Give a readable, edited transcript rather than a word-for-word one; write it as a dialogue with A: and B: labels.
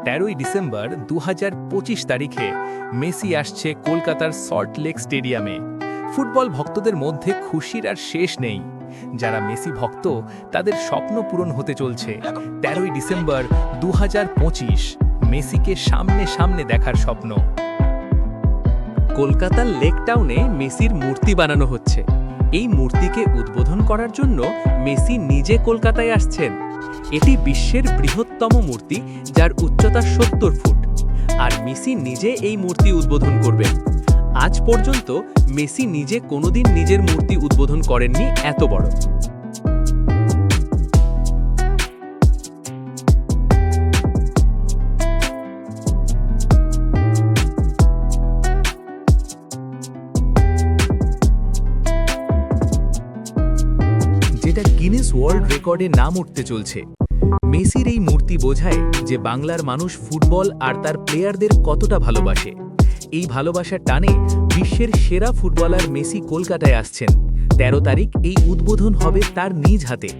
A: 13ই December 2025 তারিখে Messi আসছে কলকাতার সল্ট লেক স্টেডিয়ামে। ফুটবল ভক্তদের মধ্যে খুশির আর শেষ নেই। যারা মেসি ভক্ত তাদের স্বপ্ন পূরণ হতে চলছে। 13ই ডিসেম্বর 2025 মেসিকে সামনে সামনে দেখার স্বপ্ন। কলকাতার লেক টাউনে মেসির মূর্তি বানানো হচ্ছে। এই মূর্তিকে উদ্বোধন করার জন্য মেসি নিজে কলকাতায় আসছেন। এটি বিশ্বের বৃহত্তম মূর্তি, যার উচ্চতা 70 ফুট। আর মেসি নিজে এই মূর্তি উদ্বোধন করবেন। আজ পর্যন্ত মেসি নিজে কোনোদিন নিজের মূর্তি উদ্বোধন করেননি এত বড়। যেটা গিনেস ওয়ার্ল্ড রেকর্ডে নাম উঠতে চলছে। মেসির এই মূর্তি বোঝায় যে বাংলার মানুষ ফুটবল আর তার প্লেয়ারদের কতটা ভালোবাসে। এই ভালোবাসার টানে বিশ্বের সেরা ফুটবলার মেসি কলকাতায় আসছেন। 13 তারিখ এই উদ্বোধন হবে তার নিজ হাতে।